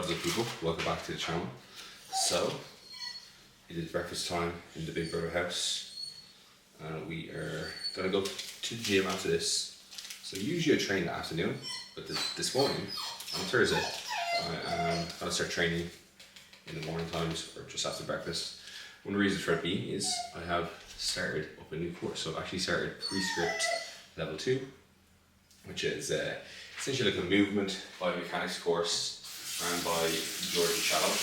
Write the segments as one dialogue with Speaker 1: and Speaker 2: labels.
Speaker 1: What's up, people? Welcome back to the channel. So, it is breakfast time in the Big Brother house. We are going to go to the gym after this. So usually I train in the afternoon, but this morning, on Thursday, I am going to start training in the morning times or just after breakfast. One of the reasons for it being is I have started up a new course. So I've actually started Prescript Level 2, which is essentially like a movement biomechanics course run by Jordan Shallow.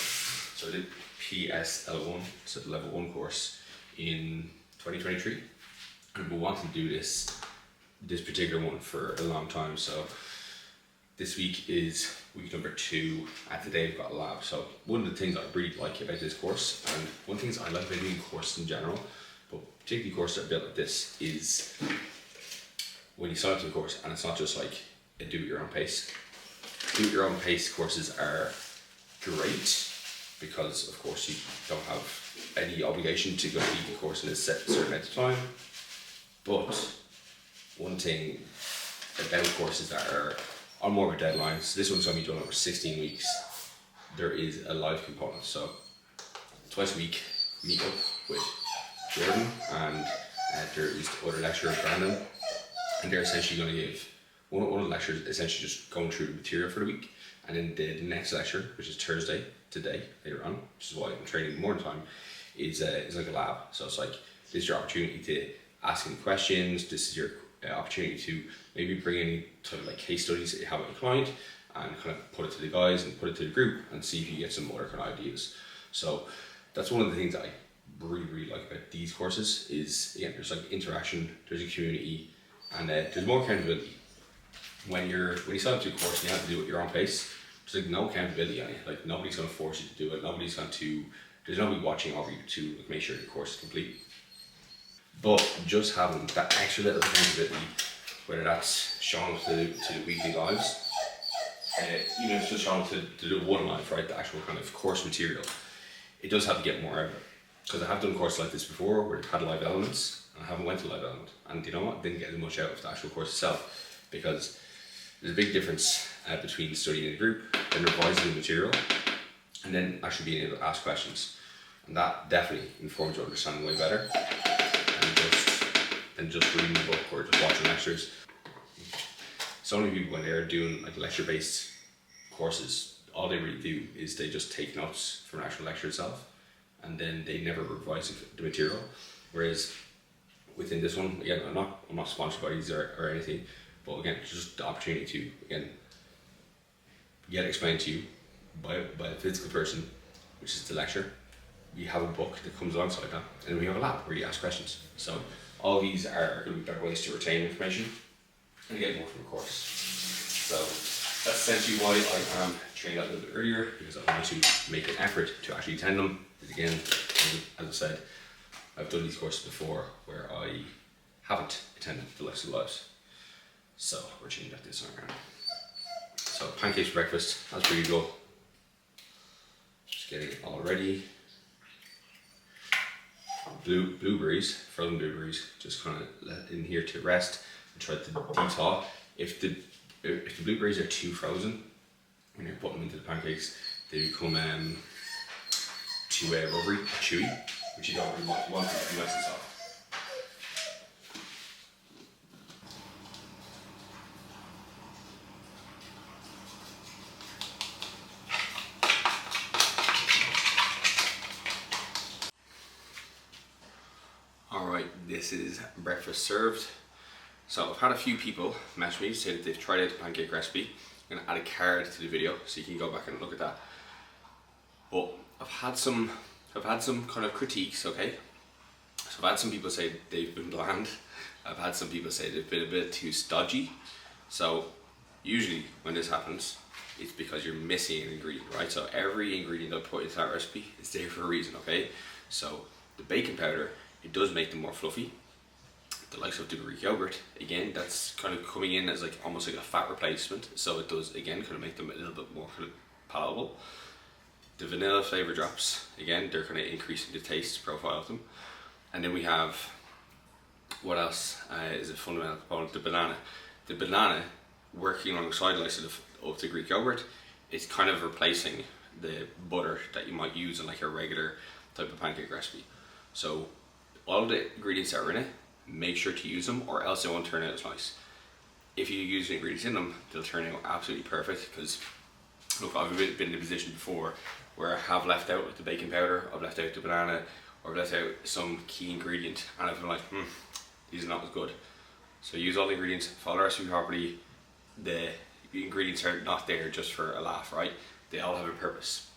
Speaker 1: So I did PSL1, so the level 1 course in 2023. I've been wanting to do this particular one for a long time. So this week is week number 2, and today I've got a lab. So one of the things I really like about this course, and one of the things I like about doing courses in general, but particularly courses that are built like this, is when you sign up to the course and it's not just like a do at your own pace. Do at your own pace courses are great because of course you don't have any obligation to complete the course in a certain amount of time. But one thing about courses that are on more of a deadline, so this one's going to be done over 16 weeks, there is a live component. So twice a week, meet up with Jordan and there is the other lecturer, Brandon, and they're essentially going to give one of the lectures essentially just going through the material for the week, and then the next lecture, which is Thursday, today, later on, which is why I'm training more time, is like a lab. So it's like, this is your opportunity to ask any questions, this is your opportunity to maybe bring any type of like case studies that you have with a client and kind of put it to the guys and put it to the group and see if you get some other kind of ideas. So that's one of the things that I really like about these courses is, again, there's like interaction, there's a community, and there's more accountability. When you sign up to a course and you have to do it at your own pace, there's like no accountability on you. Like nobody's going to force you to do it. There's nobody watching over you to make sure your course is complete. But just having that extra little accountability, whether that's showing up to the weekly lives, even if it's just showing up to do one live, right, the actual kind of course material, it does have to get more out of it. Because I have done courses like this before where they've had live elements, and I haven't went to live element, and you know what, didn't get as much out of the actual course itself, because there's a big difference between studying in a group and revising the material and then actually being able to ask questions, and that definitely informs your understanding way better than just reading the book or just watching lectures. So many people, when they're doing like lecture based courses, all they really do is they just take notes from an actual lecture itself and then they never revise the material. Whereas within this one, again, I'm not sponsored by these or anything, but again, just the opportunity to, again, get explained to you by a physical person, which is the lecture. We have a book that comes alongside that, and we have a lab where you ask questions. So all these are going to be better ways to retain information and get more from the course. So that's essentially why I am training that a little bit earlier, because I want to make an effort to actually attend them. Because again, as I said, I've done these courses before where I haven't attended the likes of lives. So we're changing that this time around. So pancakes for breakfast, as per usual. Just getting it all ready. Blueberries, frozen blueberries, just kind of let in here to rest and try to de-thaw. If the blueberries are too frozen, when you're putting them into the pancakes, they become too rubbery, chewy, which you don't really want. You want them to be nice and soft. Alright, this is breakfast served. So I've had a few people message me to say that they've tried out the pancake recipe. I'm going to add a card to the video so you can go back and look at that. But I've had some kind of critiques, okay? So I've had some people say they've been bland. I've had some people say they've been a bit too stodgy. So usually when this happens, it's because you're missing an ingredient, right? So every ingredient I put into that recipe is there for a reason, okay? So the baking powder, it does make them more fluffy. The likes of the Greek yogurt, again, that's kind of coming in as like almost like a fat replacement. So it does, again, kind of make them a little bit more kind of palatable. The vanilla flavor drops, again, they're kind of increasing the taste profile of them. And then we have, what else is a fundamental component? The banana. The banana, working alongside the likes of the Greek yogurt, it's kind of replacing the butter that you might use in like a regular type of pancake recipe. So all the ingredients that are in it, make sure to use them, or else they won't turn out as nice. If you use the ingredients in them, they'll turn out absolutely perfect. Because look, I've been in a position before where I have left out like the baking powder, I've left out the banana, or I've left out some key ingredient, and I've been like, these are not as good. So use all the ingredients, follow the recipe properly. The ingredients are not there just for a laugh, right? They all have a purpose,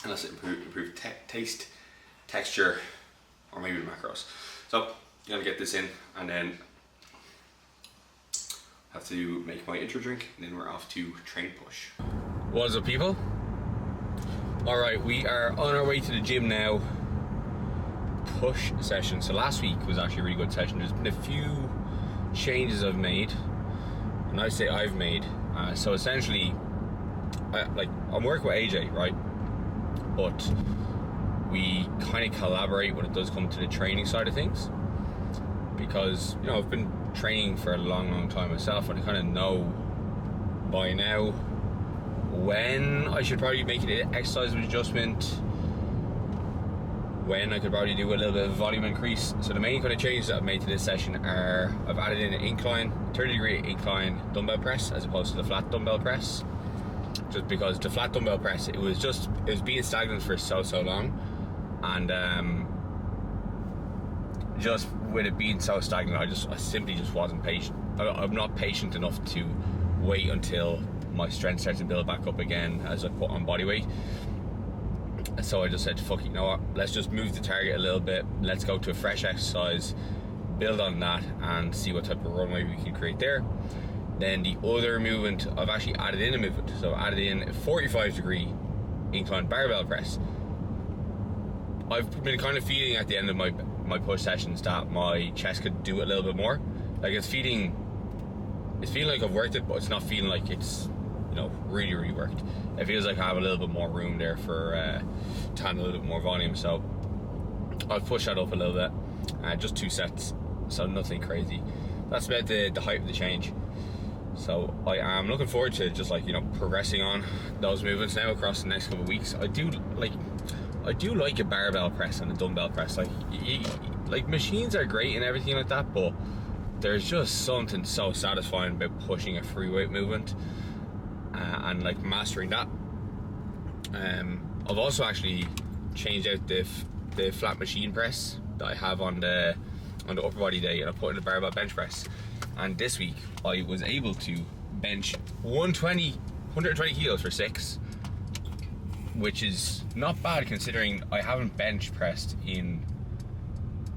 Speaker 1: and that's improve taste, texture, or maybe the macros. So I'm gonna get this in, and then have to make my intro drink, and then we're off to train push. What's up, people? All right, we are on our way to the gym now. Push session. So last week was actually a really good session. There's been a few changes I've made, and I say I've made. So essentially, I'm working with AJ, right? But we kind of collaborate when it does come to the training side of things, because I've been training for a long time myself, and I kind of know by now when I should probably make an exercise adjustment, when I could probably do a little bit of volume increase. So the main kind of changes that I've made to this session are I've added in an incline, 30-degree incline dumbbell press as opposed to the flat dumbbell press. Just because the flat dumbbell press, it was being stagnant for so long, and just with it being so stagnant, I simply just wasn't patient. I'm not patient enough to wait until my strength starts to build back up again as I put on body weight. So I just said, fuck it, you know what, let's just move the target a little bit, let's go to a fresh exercise, build on that, and see what type of runway we can create there. Then the other movement, I've actually added in a movement. So I added in a 45-degree incline barbell press. I've been kind of feeling at the end of my push sessions that my chest could do it a little bit more. Like it's feeling like I've worked it, but it's not feeling like it's really worked. It feels like I have a little bit more room there for to handle a little bit more volume. So I'll push that up a little bit, just 2 sets, so nothing crazy. That's about the height of the change. So I am looking forward to just progressing on those movements now across the next couple of weeks. I do like a barbell press and a dumbbell press. Like machines are great and everything like that, but there's just something so satisfying about pushing a free weight movement and mastering that. I've also actually changed out the flat machine press that I have on the upper body day, and I put in the barbell bench press. And this week I was able to bench 120 kilos for 6, which is not bad considering I haven't bench pressed in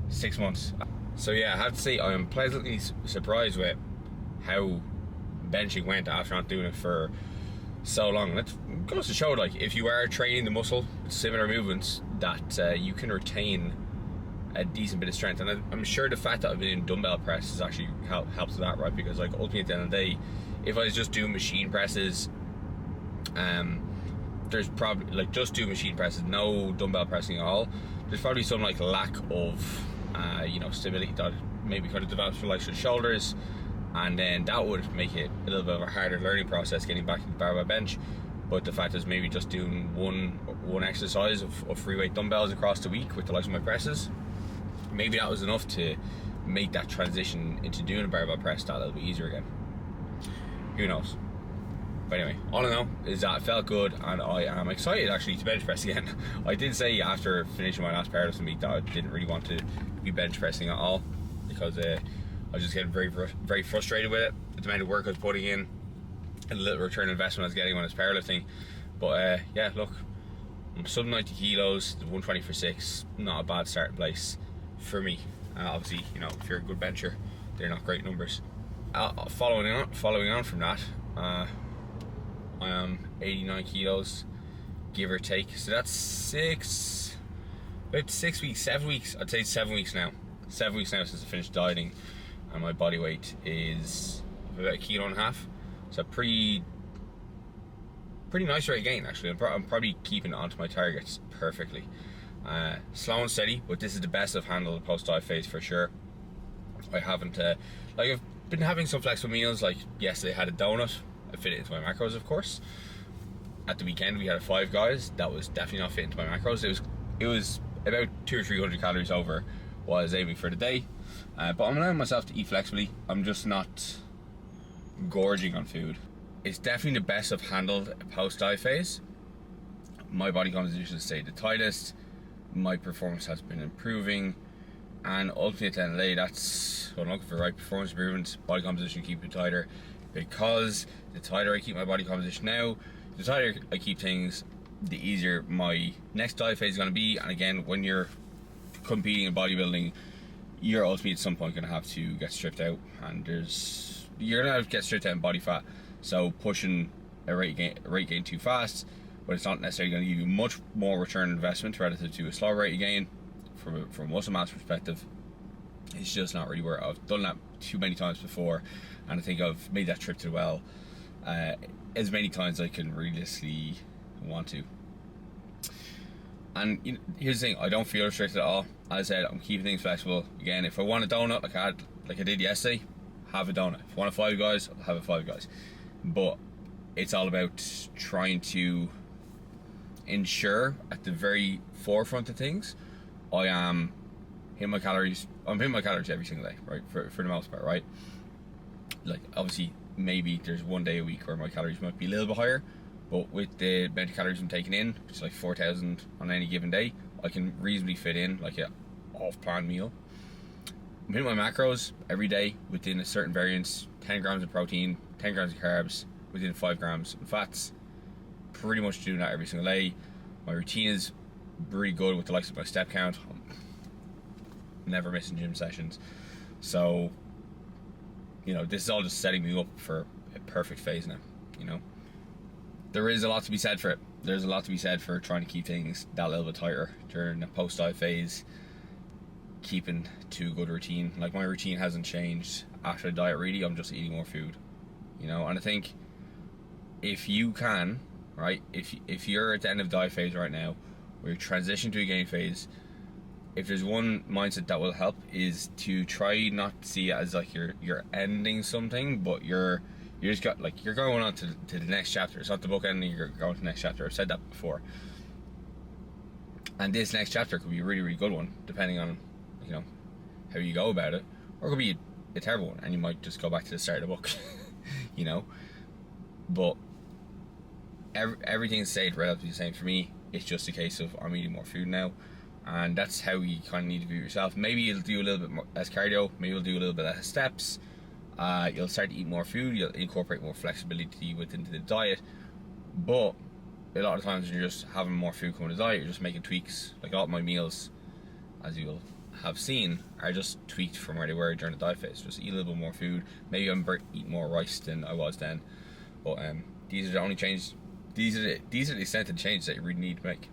Speaker 1: 6 months. So yeah, I have to say I am pleasantly surprised with how benching went after not doing it for so long. And it goes to show, if you are training the muscle with similar movements, that you can retain a decent bit of strength. And I'm sure the fact that I've been in dumbbell presses actually helps with that, right? Because ultimately at the end of the day, if I was just doing machine presses, there's probably just do machine presses, no dumbbell pressing at all, there's probably some lack of stability that maybe kind of develops for the shoulders, and then that would make it a little bit of a harder learning process getting back to the barbell bench. But the fact is, maybe just doing one exercise of free weight dumbbells across the week with the likes of my presses, maybe that was enough to make that transition into doing a barbell press that a little bit easier again. Who knows? But anyway, all I know is that it felt good, and I am excited actually to bench press again. I did say after finishing my last powerlifting week that I didn't really want to be bench pressing at all, because I was just getting very frustrated with it, the amount of work I was putting in and the little return investment I was getting when I was powerlifting. But yeah, look, I'm sub 90 kilos, 120 for 6, not a bad starting place for me. Obviously, if you're a good bencher, they're not great numbers. Following on from that, I am 89 kilos, give or take. So that's about 6 weeks, 7 weeks. I'd say 7 weeks now. 7 weeks now since I finished dieting, and my body weight is about 1.5 kilos. So pretty nice rate of gain actually. I'm probably keeping it onto my targets perfectly. Slow and steady, but this is the best I've handled the post-diet phase for sure. I haven't I've been having some flexible meals. Like yesterday I had a donut, I fit it into my macros of course, at the weekend we had a Five Guys that was definitely not fit into my macros. It was about 200 or 300 calories over what I was aiming for the day, but I'm allowing myself to eat flexibly. I'm just not gorging on food. It's definitely the best I've handled a post-diet phase. My body composition has stayed the tightest, my performance has been improving, and ultimately at the end of the day, that's what I'm looking for, right? Performance improvement, body composition keeping tighter, because the tighter I keep my body composition now, the tighter I keep things, the easier my next diet phase is going to be. And again, when you're competing in bodybuilding, you're ultimately at some point going to have to get stripped out, and you're going to have to get stripped out in body fat. So pushing a rate gain too fast, but it's not necessarily going to give you much more return on investment relative to a slow rate of gain from a muscle mass perspective. It's just not really where I've done that too many times before, and I think I've made that trip to the well as many times as I can realistically want to. And here's the thing, I don't feel restricted at all. As I said, I'm keeping things flexible. Again, if I want a donut like I did yesterday, have a donut. If I want a Five Guys, I'll have a Five Guys. But it's all about trying to ensure at the very forefront of things, I am hitting my calories. I'm hitting my calories every single day, right? For the most part, right? Like, obviously, maybe there's one day a week where my calories might be a little bit higher, but with the amount of calories I'm taking in, which is like 4,000 on any given day, I can reasonably fit in like a off-plan meal. I'm hitting my macros every day within a certain variance, 10 grams of protein, 10 grams of carbs, within 5 grams of fats. Pretty much doing that every single day. My routine is really good with the likes of my step count. I'm never missing gym sessions. So, this is all just setting me up for a perfect phase now, There is a lot to be said for it. There's a lot to be said for trying to keep things that little bit tighter during the post-diet phase, keeping to a good routine. Like, my routine hasn't changed after the diet, really. I'm just eating more food, and I think if you can, right, if you're at the end of the diet phase right now, or you're transitioning to a gain phase, if there's one mindset that will help, is to try not to see it as like you're ending something, but you're going on to the next chapter. It's not the book ending, you're going to the next chapter. I've said that before. And this next chapter could be a really, really good one, depending on, how you go about it. Or it could be a terrible one, and you might just go back to the start of the book, But everything stayed relatively the same for me. It's just a case of I'm eating more food now. And that's how you kind of need to view yourself. Maybe you'll do a little bit more less cardio. Maybe you'll do a little bit less steps. You'll start to eat more food. You'll incorporate more flexibility within the diet. But a lot of times when you're just having more food coming to the diet, you're just making tweaks. Like, a lot of my meals, as you'll have seen, are just tweaked from where they were during the diet phase. Just eat a little bit more food. Maybe I'm eating more rice than I was then. But these are the only changes. These are the extent of the changes that you really need to make.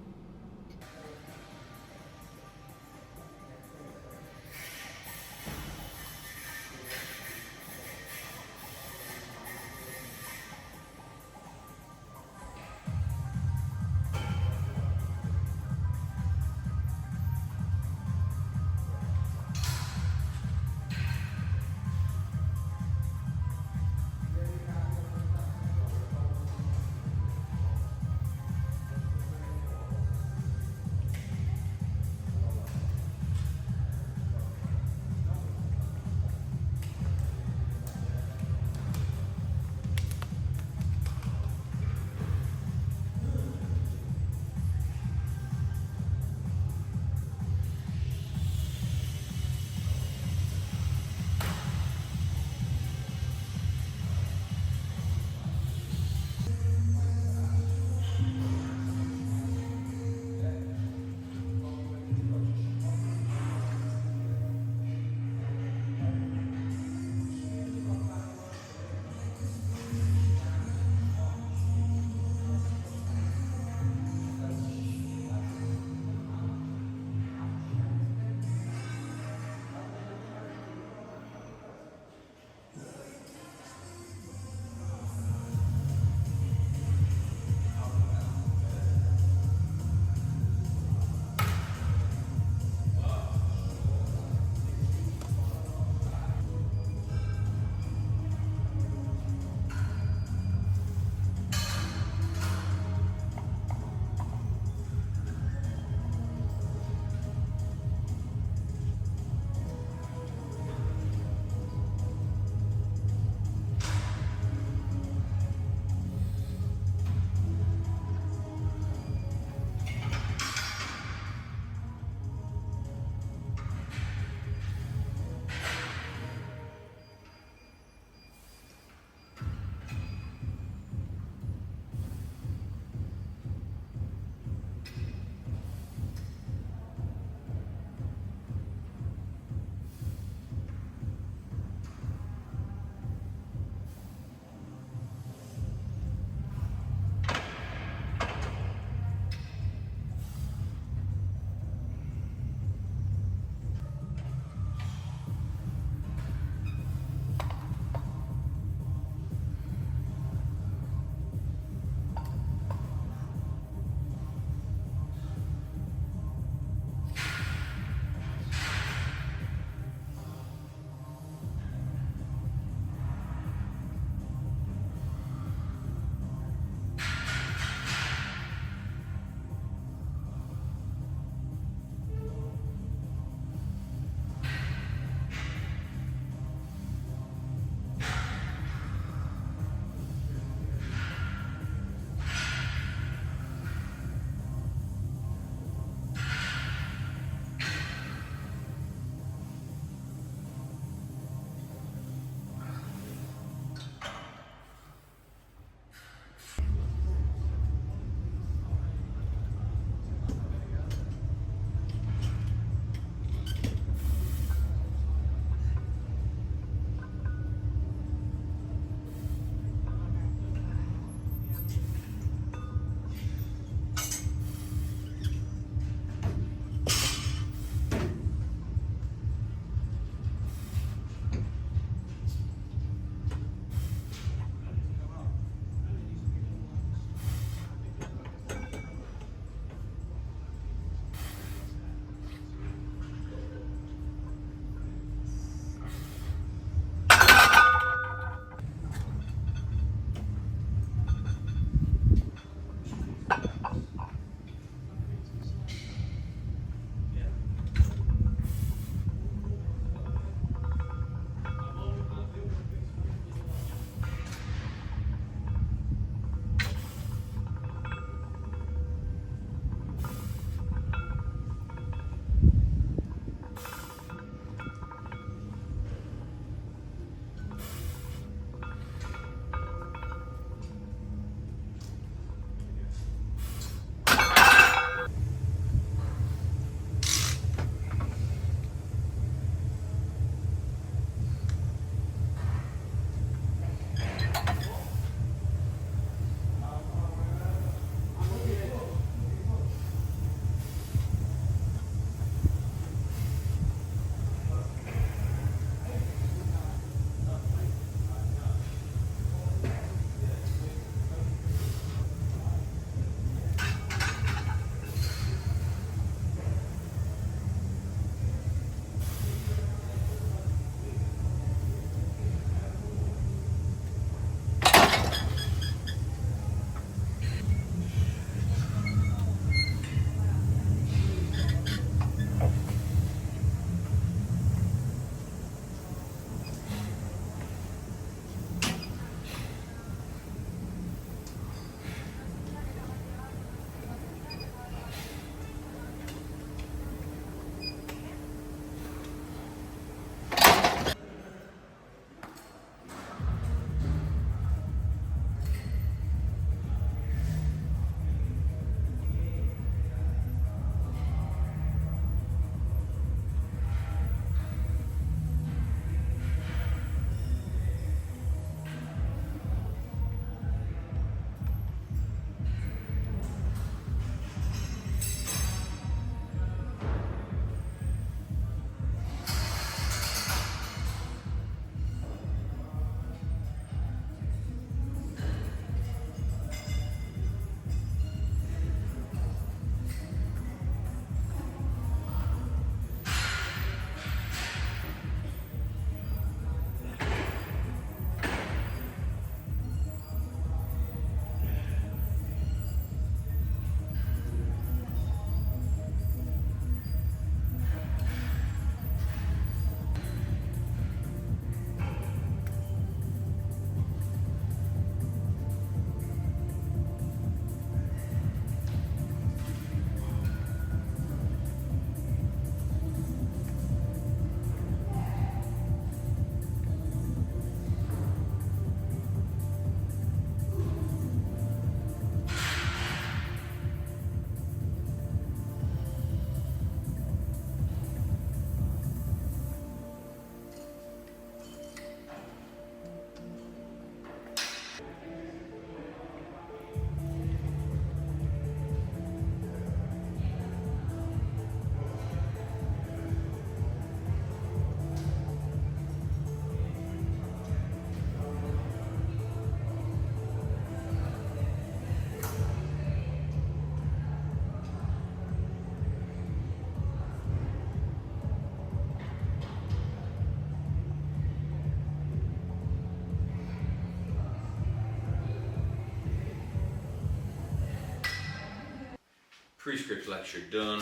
Speaker 1: Prescript lecture done.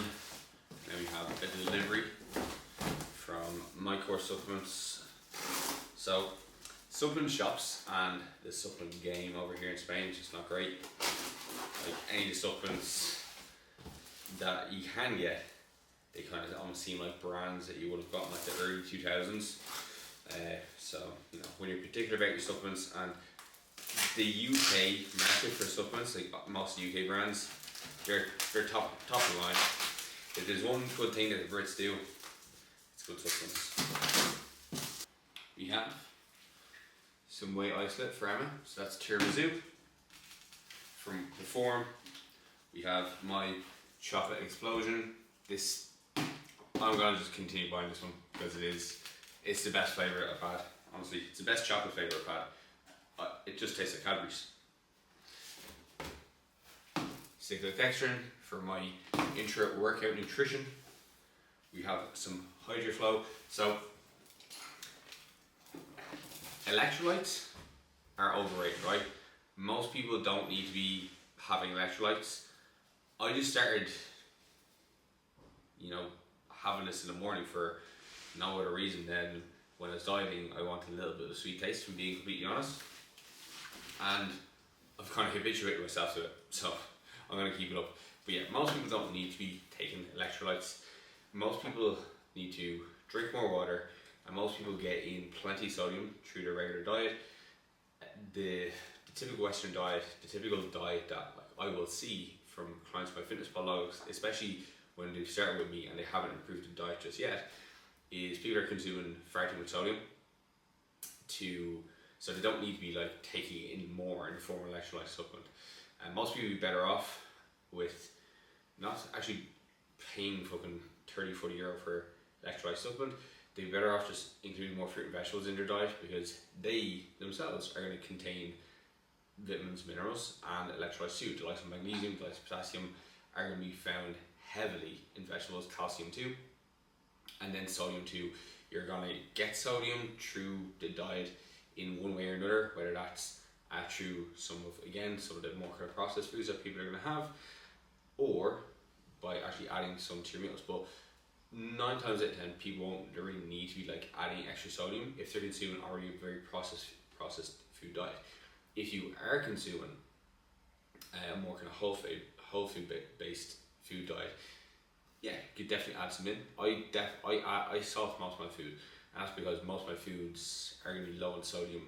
Speaker 1: Now we have a delivery from My Course Supplements. So, supplement shops and the supplement game over here in Spain is just not great. Like any of the supplements that you can get, they kind of almost seem like brands that you would have gotten like the early 2000s. So, you know, when you're particular about your supplements, and the UK market for supplements, like most UK brands, they're top of the line. If there's one good thing that the Brits do, it's good supplements. We have some whey isolate for Emma, so that's tiramisu. From the form, we have my chocolate explosion. This, I'm gonna just continue buying this one because it's the best flavour I've had. Honestly, it's the best chocolate flavour I've had. It just tastes like Cadbury's. Cyclodextrin for my intra-workout nutrition. We have some HydroFlow. So, electrolytes are overrated, right? Most people don't need to be having electrolytes. I just started, you know, having this in the morning for no other reason than when I was dieting, I wanted a little bit of a sweet taste, from being completely honest. And I've kind of habituated myself to it, so I'm going to keep it up. But yeah, most people don't need to be taking electrolytes. Most people need to drink more water, and most people get in plenty of sodium through their regular diet. The typical Western diet, the typical diet that I will see from clients, my fitness blogs, especially when they've started with me and they haven't improved the diet just yet, is people are consuming far too much sodium so they don't need to be like taking in more in the form of electrolyte supplement. And most people would be better off with not actually paying fucking 30-40 euro for electrolyte supplement. They'd be better off just including more fruit and vegetables in their diet, because they themselves are going to contain vitamins, minerals, and electrolytes too. The likes of magnesium, the likes of potassium are going to be found heavily in vegetables, calcium too, and then sodium too. You're going to get sodium through the diet in one way or another, whether that's through some of the more kind of processed foods that people are going to have, or by actually adding some to your meals. But 9 times out of 10, people won't really need to be like adding extra sodium if they're consuming already a very processed food diet. If you are consuming a more kind of whole food based food diet, yeah, you could definitely add some in. I salt most of my food, and that's because most of my foods are going to be low in sodium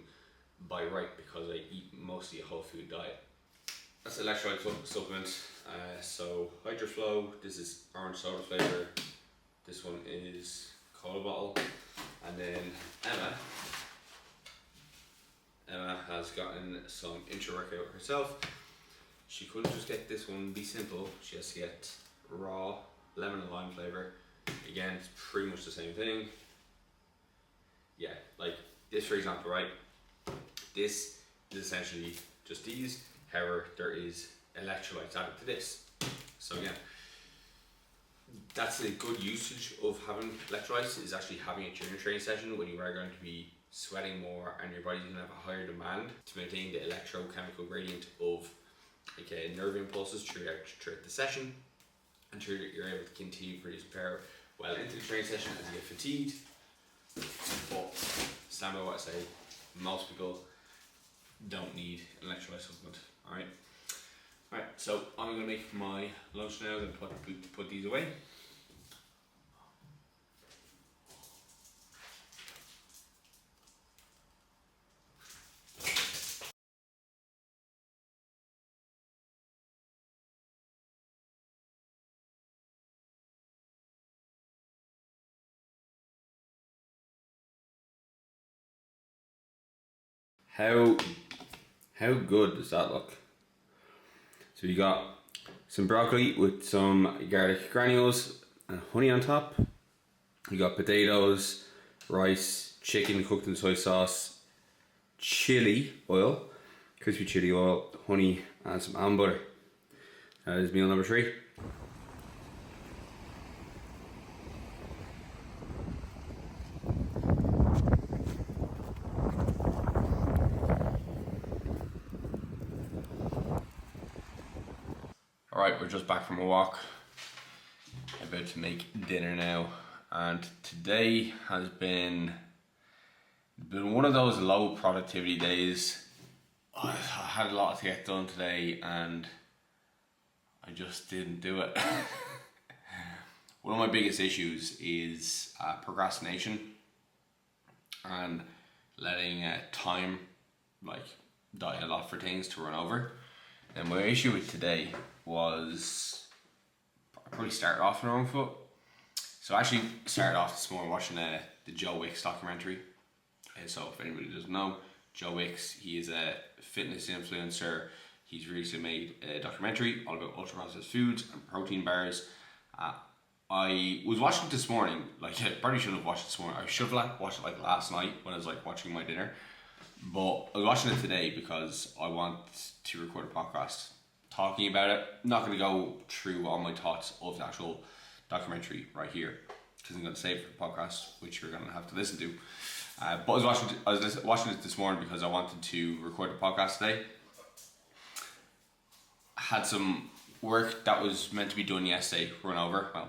Speaker 1: by right, because I eat mostly a whole food diet. That's electrolyte supplement. So HydroFlow, this is orange soda flavour. This one is cola bottle. And then Emma has gotten some intra-workout herself. She couldn't just get this one, be simple. She has to get raw lemon and lime flavour. Again, it's pretty much the same thing. Yeah, like this for example, right? This is essentially just these. However, there is electrolytes added to this. So again, that's a good usage of having electrolytes, is actually having it during your training session when you are going to be sweating more and your body's going to have a higher demand to maintain the electrochemical gradient of nerve impulses throughout the session, and you're able to continue producing power well into the training session as you get fatigued. But stand by what I say, most people don't need an electrolyte supplement. Alright, so I'm going to make my lunch now. I'm going to put these away. How good does that look? So you got some broccoli with some garlic granules and honey on top. You got potatoes, rice, chicken cooked in soy sauce, chili oil, crispy chili oil, honey, and some almond butter. That is meal number 3.
Speaker 2: Alright, we're just back from a walk. About to make dinner now, and today has been one of those low productivity days. I had a lot to get done today and I just didn't do it. One of my biggest issues is procrastination and letting time die a lot for things to run over. And my issue with today was I probably started off on the wrong foot. So I actually started off this morning watching the Joe Wicks documentary. And so if anybody doesn't know, Joe Wicks, he is a fitness influencer. He's recently made a documentary all about ultra processed foods and protein bars. I was watching it this morning. I probably shouldn't have watched it this morning. I should have watched it last night when I was watching my dinner. But I was watching it today because I want to record a podcast talking about it. I'm not going to go through all my thoughts of the actual documentary right here because I'm going to save it for the podcast, which you're going to have to listen to. But I was watching it this morning because I wanted to record a podcast today. I had some work that was meant to be done yesterday run over. Well,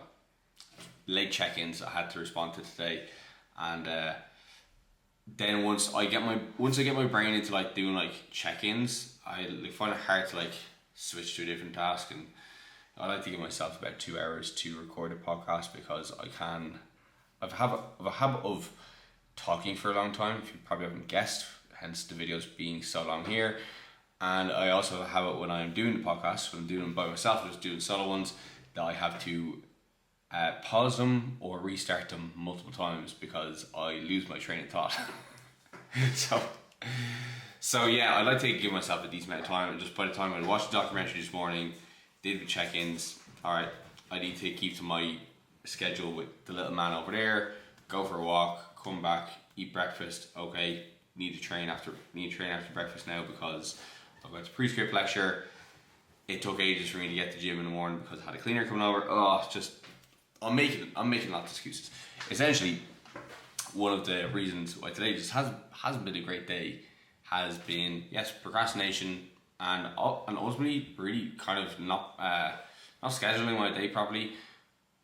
Speaker 2: late check-ins I had to respond to today, and then once I get my brain into doing check-ins, I find it hard to switch to a different task, and I like to give myself about 2 hours to record a podcast because I've a habit of talking for a long time, if you probably haven't guessed, hence the videos being so long here. And I also have a habit when I'm doing the podcast, when I'm doing them by myself, or just doing solo ones, that I have to pause them or restart them multiple times because I lose my train of thought. So yeah, I like to give myself a decent amount of time, and just by the time I watched the documentary this morning, did the check-ins, alright, I need to keep to my schedule with the little man over there, go for a walk, come back, eat breakfast. Okay, need to train after breakfast now because I've got the pre-script lecture. It took ages for me to get to the gym in the morning because I had a cleaner coming over. I'm making lots of excuses. Essentially, one of the reasons why today just hasn't been a great day has been, yes, procrastination and ultimately really kind of not scheduling my day properly.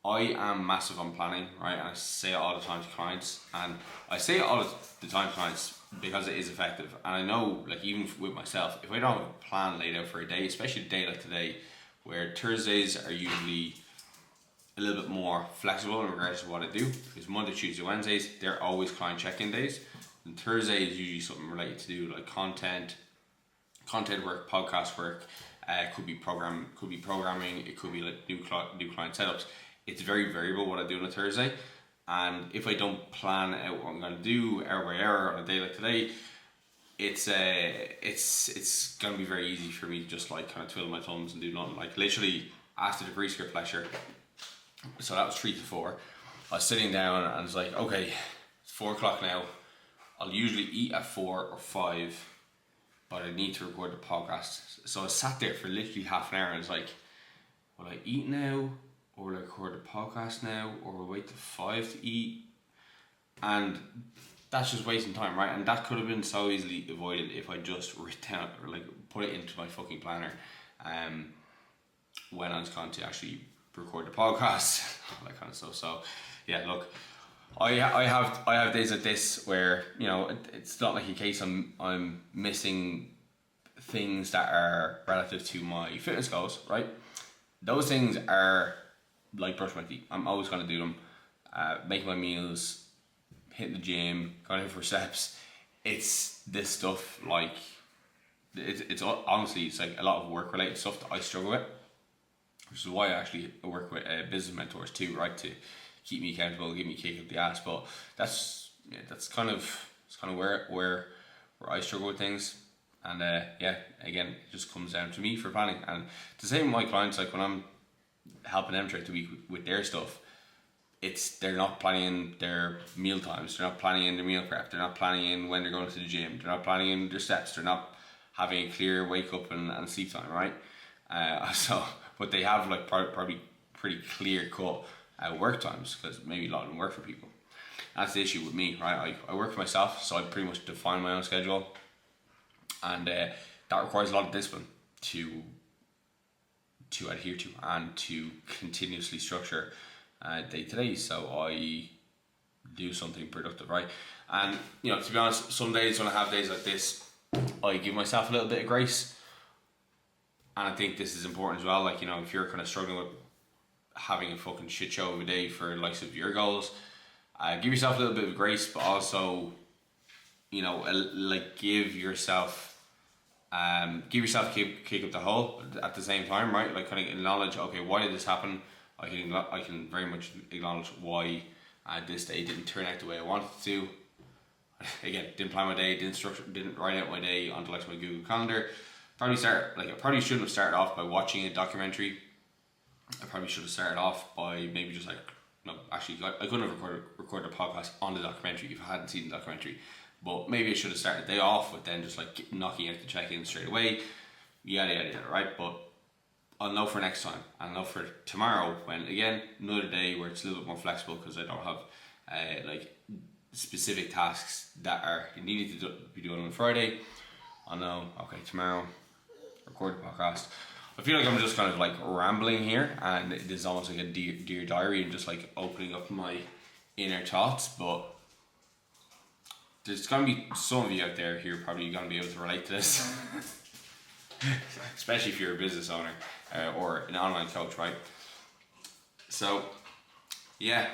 Speaker 2: I am massive on planning, right? And I say it all the time to clients, and I say it all the time to clients because it is effective. And I know, even with myself, if I don't have a plan laid out for a day, especially a day like today, where Thursdays are usually a little bit more flexible in regards to what I do, because Monday, Tuesday, Wednesdays, they're always client check-in days, and Thursday is usually something related to do content work, podcast work. Could be programming, it could be new client setups. It's very variable what I do on a Thursday, and if I don't plan out what I'm going to do hour by hour on a day like today, it's going to be very easy for me to just kind of twiddle my thumbs and do nothing. Literally after the pre-script lecture, so that was 3 to 4, I was sitting down and it's okay, it's 4 o'clock now. I'll usually eat at 4 or 5, but I need to record the podcast. So I sat there for literally half an hour and it's will I eat now? Or will I record the podcast now? Or will I wait till 5 to eat? And that's just wasting time, right? And that could have been so easily avoided if I just write down or put it into my fucking planner when I was going to actually record the podcast, all that kind of stuff. So yeah, look, I have days like this where it's not a case I'm missing things that are relative to my fitness goals, right? Those things are brush my teeth. I'm always going to do them. Make my meals, hit the gym, going for steps. It's this stuff it's honestly it's a lot of work related stuff that I struggle with, which is why I actually work with business mentors too, right, to keep me accountable, give me a kick up the ass. But that's kind of where I struggle with things. And again, it just comes down to me for planning. And the same with my clients, when I'm helping them throughout the week with their stuff, they're not planning in their meal times, they're not planning in their meal prep, they're not planning in when they're going to the gym, they're not planning in their steps, they're not having a clear wake up and sleep time, right? But they have probably pretty clear cut work times, because maybe a lot of them work for people. That's the issue with me, right? I work for myself, so I pretty much define my own schedule, and that requires a lot of discipline to to adhere to and to continuously structure day to day, so I do something productive, right? And you know, to be honest, some days when I have days like this, I give myself a little bit of grace, and I think this is important as well. Like, you know, if you're kind of struggling with having a fucking shit show of a day for the likes of your goals, give yourself a little bit of grace, but also, you know, like give yourself a kick up the hole at the same time, right? Like, kind of acknowledge, okay, why did this happen? I can very much acknowledge why this day didn't turn out the way I wanted it to. Again, didn't plan my day, didn't write out my day onto like my Google Calendar. I probably shouldn't have started off by watching a documentary. I probably should have started off by maybe just like, no, actually, I couldn't have recorded a podcast on the documentary if I hadn't seen the documentary. But maybe I should have started the day off with then just like knocking out the check-in straight away, yada yada yada, right? But I'll know for next time. I'll know for tomorrow, when again, another day where it's a little bit more flexible because I don't have like specific tasks that are needed to be done on Friday. I'll know, okay, tomorrow, record the podcast. I feel like I'm just kind of like rambling here, and it is almost like a dear diary and just like opening up my inner thoughts, but there's gonna be some of you out there who are probably gonna be able to relate to this. Especially if you're a business owner or an online coach, right? So yeah,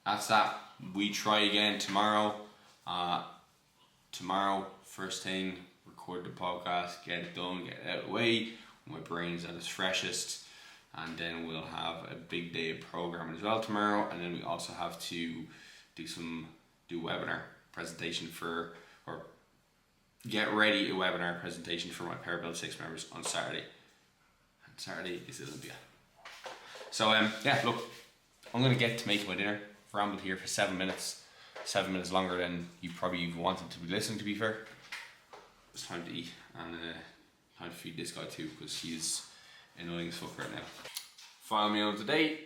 Speaker 2: that's that. We try again tomorrow. Tomorrow, first thing, record the podcast, get it done, get it out of the way. My brain's at its freshest, and then we'll have a big day of programming as well tomorrow. And then we also have to do webinar presentation or get ready a webinar presentation for my Power Build 6 members on Saturday. And Saturday is Olympia. So yeah, look, I'm gonna get to making my dinner. I've rambled here for 7 minutes. 7 minutes longer than you probably wanted to be listening, to be fair. It's time to eat, and time to feed this guy too, because he's annoying as fuck right now. Final meal of the day: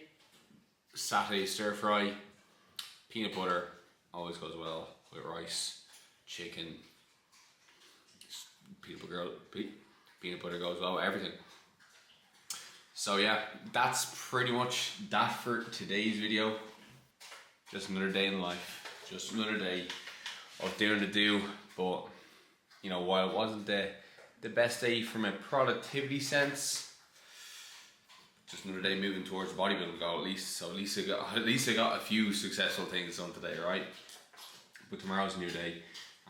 Speaker 2: Saturday stir fry, peanut butter, always goes well with rice, chicken. Peanut butter goes well with everything. So yeah, that's pretty much that for today's video. Just another day in life, just another day of doing the do. But you know, while it wasn't the best day from a productivity sense, just another day moving towards the bodybuilding goal at least. So at least I got a few successful things done today, right? But tomorrow's a new day,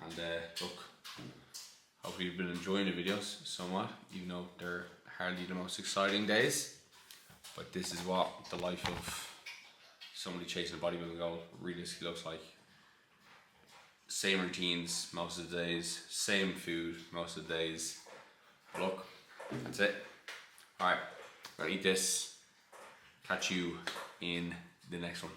Speaker 2: and look, hopefully you've been enjoying the videos somewhat, even though they're hardly the most exciting days. But this is what the life of somebody chasing a bodybuilding goal realistically looks like. Same routines most of the days, same food most of the days. Look, that's it. Alright, gotta eat this. Catch you in the next one.